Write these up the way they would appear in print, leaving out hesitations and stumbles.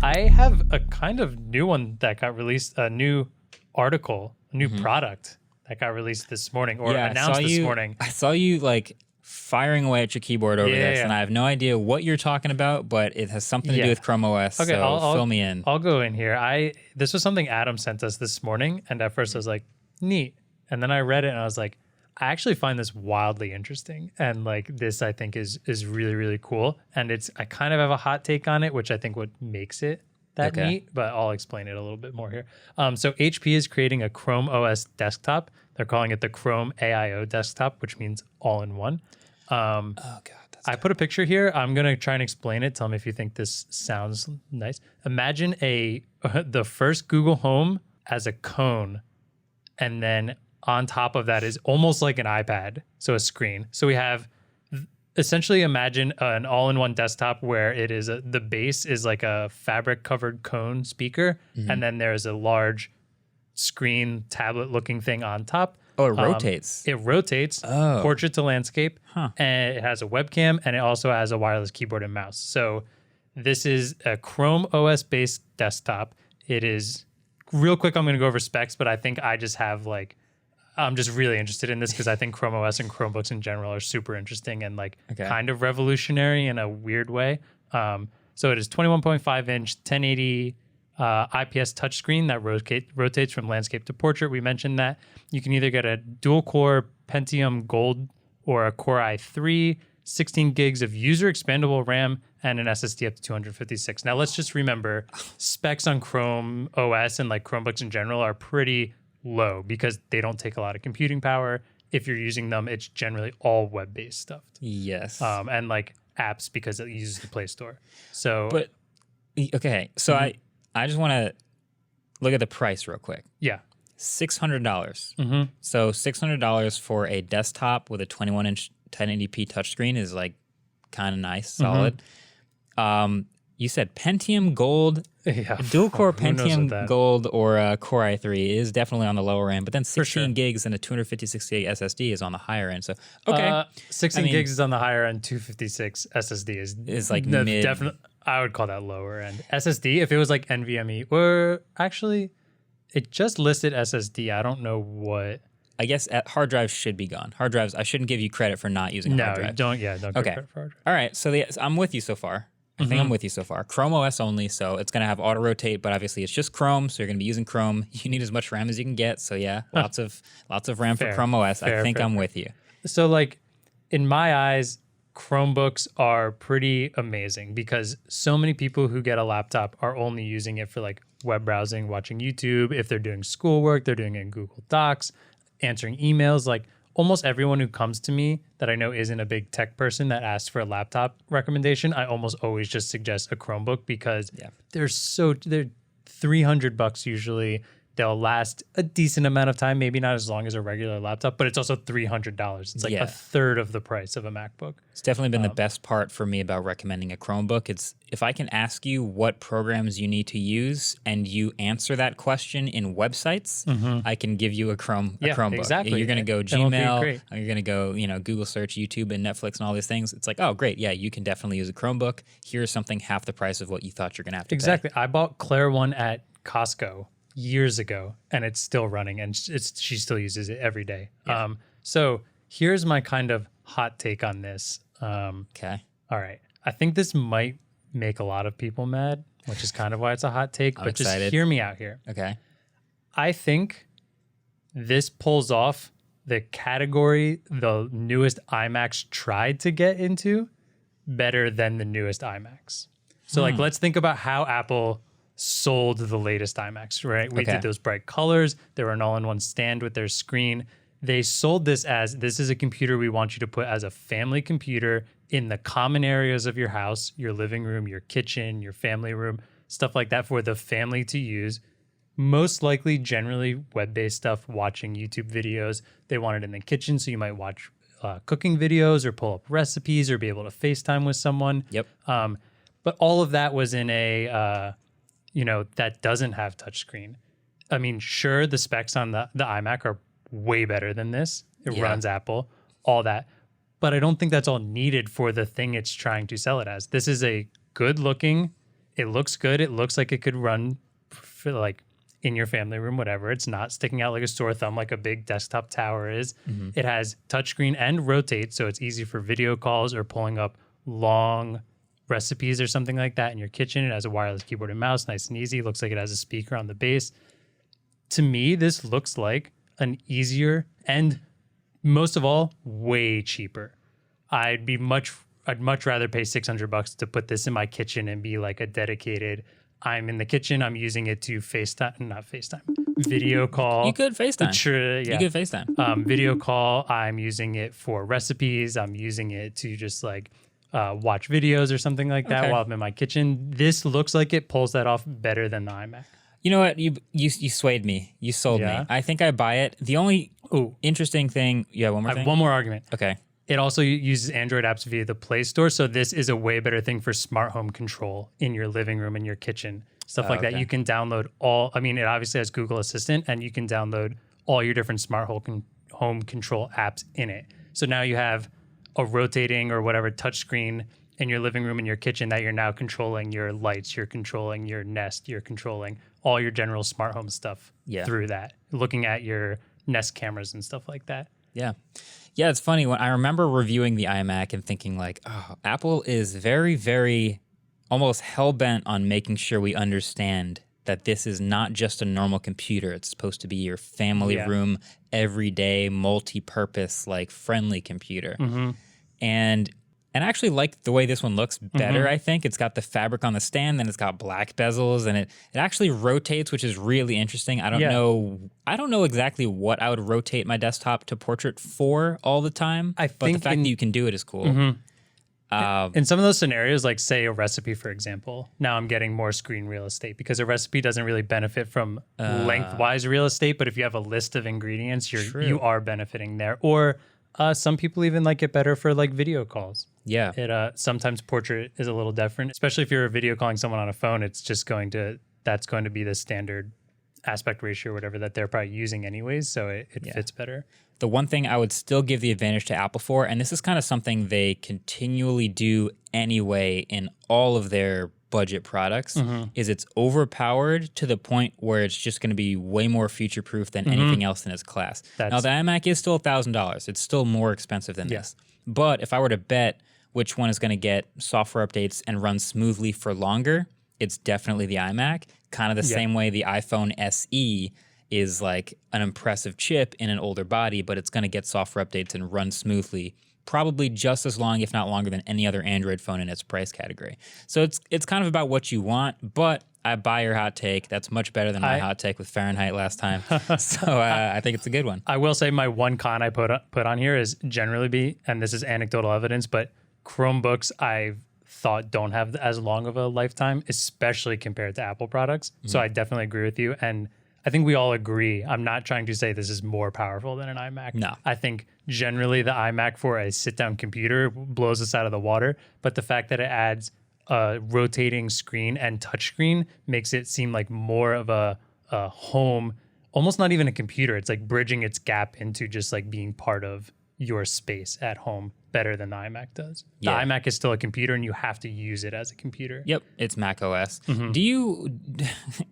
I have a kind of new one that got released, a new article, a new product that got released this morning or announced this morning. I saw you like firing away at your keyboard over this, and I have no idea what you're talking about, but it has something to do with ChromeOS. Okay, so I'll fill me in. I'll go in here. This was something Adam sent us this morning, and at first I was like, neat. And then I read it and I was like, I actually find this wildly interesting. And like this I think is really, really cool. And I kind of have a hot take on it, which I think what makes it that neat, but I'll explain it a little bit more here. So HP is creating a Chrome OS desktop. They're calling it the Chrome AiO desktop, which means all in one. Oh God. I put a picture here. I'm going to try and explain it. Tell me if you think this sounds nice. Imagine the first Google Home as a cone, and then on top of that is almost like an iPad, so a screen. So we have essentially imagine an all-in-one desktop where it is the base is like a fabric-covered cone speaker, and then there's a large screen tablet-looking thing on top. Oh, it rotates. It rotates, portrait to landscape, and it has a webcam, and it also has a wireless keyboard and mouse. So this is a Chrome OS-based desktop. It is, real quick, I'm going to go over specs, but I think I just have like, I'm just really interested in this because I think Chrome OS and Chromebooks in general are super interesting and like kind of revolutionary in a weird way. So it is 21.5-inch, 1080 IPS touchscreen that rotates from landscape to portrait. We mentioned that. You can either get a dual-core Pentium Gold or a Core i3, 16 gigs of user expandable RAM, and an SSD up to 256. Now, let's just remember, specs on Chrome OS and like Chromebooks in general are pretty low because they don't take a lot of computing power. If you're using them, it's generally all web-based stuff. Yes. And like apps because it uses the Play Store. So, but okay, so I just want to look at the price real quick. Yeah. $600. So $600 for a desktop with a 21-inch 1080p touchscreen is like kind of nice, solid. You said Pentium Gold, dual-core Pentium Gold or a Core i3 is definitely on the lower end, but then 16 gigs and a 256 gig SSD is on the higher end. So, 16 gigs is on the higher end, 256 SSD is like mid. Definitely, I would call that lower end. SSD, if it was like NVMe, or actually, it just listed SSD. I don't know what. I guess hard drives should be gone. Hard drives, I shouldn't give you credit for not using a hard drive. Don't give credit for hard drive. All right, so I'm with you so far. I think I'm with you so far. Chrome OS only, so it's going to have auto rotate, but obviously it's just Chrome, so you're going to be using Chrome. You need as much RAM as you can get, so yeah, lots of RAM for Chrome OS. I think I'm with you. So like, in my eyes, Chromebooks are pretty amazing because so many people who get a laptop are only using it for like web browsing, watching YouTube. If they're doing schoolwork, they're doing it in Google Docs, answering emails. Like almost everyone who comes to me that I know isn't a big tech person that asks for a laptop recommendation, I almost always just suggest a Chromebook because they're $300 usually. They'll last a decent amount of time, maybe not as long as a regular laptop, but it's also $300. It's like a third of the price of a MacBook. It's definitely been the best part for me about recommending a Chromebook. It's if I can ask you what programs you need to use and you answer that question in websites, I can give you a Chromebook. Exactly. You're going to go Gmail, you're going to go, Google search, YouTube and Netflix and all these things. It's like, oh, great. Yeah, you can definitely use a Chromebook. Here's something half the price of what you thought you're going to have to pay. I bought Claire one at Costco years ago, and it's still running, and she still uses it every day. So here's my kind of hot take on this. Okay. All right. I think this might make a lot of people mad, which is kind of why it's a hot take, but excited. Just hear me out here. Okay. I think this pulls off the category the newest iMacs tried to get into better than the newest iMacs. So like, let's think about how Apple sold the latest iMacs, right? We did those bright colors. They were an all-in-one stand with their screen. They sold this as, this is a computer we want you to put as a family computer in the common areas of your house, your living room, your kitchen, your family room, stuff like that for the family to use. Most likely, generally web-based stuff, watching YouTube videos. They want it in the kitchen, so you might watch cooking videos or pull up recipes or be able to FaceTime with someone. Yep. But all of that was in a... that doesn't have touchscreen. I mean, sure, the specs on the iMac are way better than this. It runs Apple, all that. But I don't think that's all needed for the thing it's trying to sell it as. This is a good looking, It looks good. It looks like it could run for like in your family room, whatever. It's not sticking out like a sore thumb like a big desktop tower is. It has touchscreen and rotate, so it's easy for video calls or pulling up long recipes or something like that in your kitchen. It has a wireless keyboard and mouse, nice and easy. Looks like it has a speaker on the base. To me, this looks like an easier and most of all, way cheaper. I'd much rather pay $600 to put this in my kitchen and be like a dedicated, I'm in the kitchen, I'm using it to video call. You could FaceTime. Sure, yeah. You could FaceTime. Video call, I'm using it for recipes. I'm using it to just like watch videos or something like that while I'm in my kitchen. This looks like it pulls that off better than the iMac. You know what? You swayed me. You sold me. I think I buy it. The only interesting thing... Yeah, one more thing? I have one more argument. Okay. It also uses Android apps via the Play Store, so this is a way better thing for smart home control in your living room and your kitchen, stuff like that. You can download it obviously has Google Assistant, and you can download all your different smart home control apps in it. So now you have a rotating or whatever touchscreen in your living room and your kitchen that you're now controlling your lights, you're controlling your Nest, you're controlling all your general smart home stuff through that, looking at your Nest cameras and stuff like that. Yeah. Yeah, it's funny. When I remember reviewing the iMac and thinking like, oh, Apple is very, very almost hell-bent on making sure we understand that this is not just a normal computer. It's supposed to be your family room, everyday, multi-purpose, like friendly computer. And I actually like the way this one looks better, I think. It's got the fabric on the stand, then it's got black bezels, and it actually rotates, which is really interesting. I don't know exactly what I would rotate my desktop to portrait for all the time, but the fact that you can do it is cool. In some of those scenarios, like say a recipe, for example, now I'm getting more screen real estate because a recipe doesn't really benefit from lengthwise real estate, but if you have a list of ingredients, you are benefiting there. Or some people even like it better for like video calls. Yeah. It sometimes portrait is a little different, especially if you're video calling someone on a phone. It's just that's going to be the standard aspect ratio or whatever that they're probably using anyways. So it fits better. The one thing I would still give the advantage to Apple for, and this is kind of something they continually do anyway in all of their budget products, is it's overpowered to the point where it's just going to be way more future-proof than anything else in its class. Now, the iMac is still $1,000. It's still more expensive than this. But if I were to bet which one is going to get software updates and run smoothly for longer, it's definitely the iMac. Kind of the same way the iPhone SE is like an impressive chip in an older body, but it's going to get software updates and run smoothly probably just as long, if not longer, than any other Android phone in its price category. So it's kind of about what you want, but I buy your hot take. That's much better than my hot take with Fahrenheit last time. So I think it's a good one. I will say my one con I put on here is generally and this is anecdotal evidence, but Chromebooks I've thought don't have as long of a lifetime, especially compared to Apple products. So I definitely agree with you. And I think we all agree. I'm not trying to say this is more powerful than an iMac. No. I think generally the iMac for a sit-down computer blows us out of the water. But the fact that it adds a rotating screen and touchscreen makes it seem like more of a home, almost not even a computer. It's like bridging its gap into just like being part of your space at home better than the iMac does. The iMac is still a computer and you have to use it as a computer. Yep, it's Mac OS. Do you,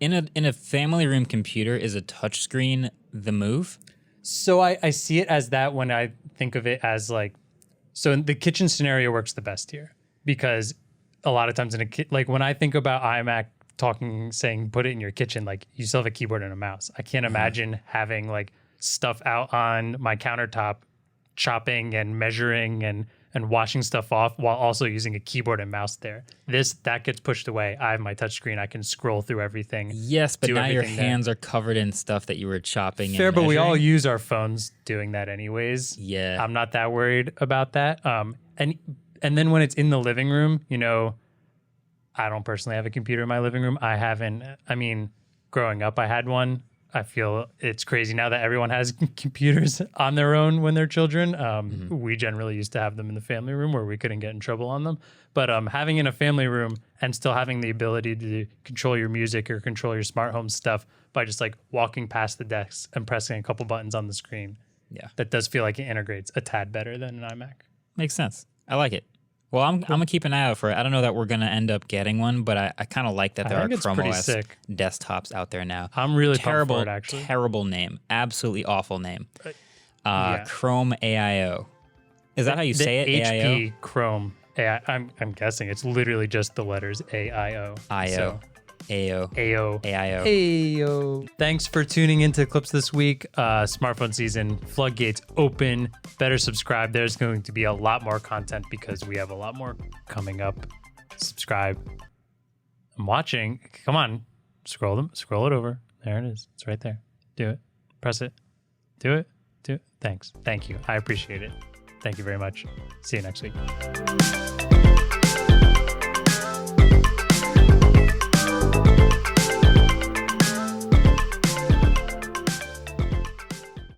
in a family room computer, is a touchscreen the move? So I see it as that when I think of it as like, so the kitchen scenario works the best here because a lot of times like when I think about iMac saying put it in your kitchen, like you still have a keyboard and a mouse. I can't imagine having like stuff out on my countertop chopping and measuring and washing stuff off while also using a keyboard and mouse there. That gets pushed away. I have my touchscreen. I can scroll through everything. Yes, but now your hands are covered in stuff that you were chopping and Fair, but we measuring. all use our phones doing that anyways. Yeah. I'm not that worried about that. And then when it's in the living room, I don't personally have a computer in my living room. Growing up, I had one. I feel it's crazy now that everyone has computers on their own when they're children. We generally used to have them in the family room where we couldn't get in trouble on them. But having in a family room and still having the ability to control your music or control your smart home stuff by just like walking past the desk and pressing a couple buttons on the screen. Yeah. That does feel like it integrates a tad better than an iMac. Makes sense. I like it. Well, I'm gonna keep an eye out for it. I don't know that we're gonna end up getting one, but I kind of like that there are ChromeOS desktops out there now. I'm really terrible, pumped for it, actually. terrible name, absolutely awful name. Chrome AiO. Is that how you say it? HP Chrome AI. I'm guessing it's literally just the letters AIO. IO. AiO. AIO. AiO. AIO. Thanks for tuning into Clips this week. Smartphone season, floodgates open. Better subscribe. There's going to be a lot more content because we have a lot more coming up. Subscribe. I'm watching. Come on. Scroll it over. There it is. It's right there. Do it. Press it. Do it. Do it. Thanks. Thank you. I appreciate it. Thank you very much. See you next week.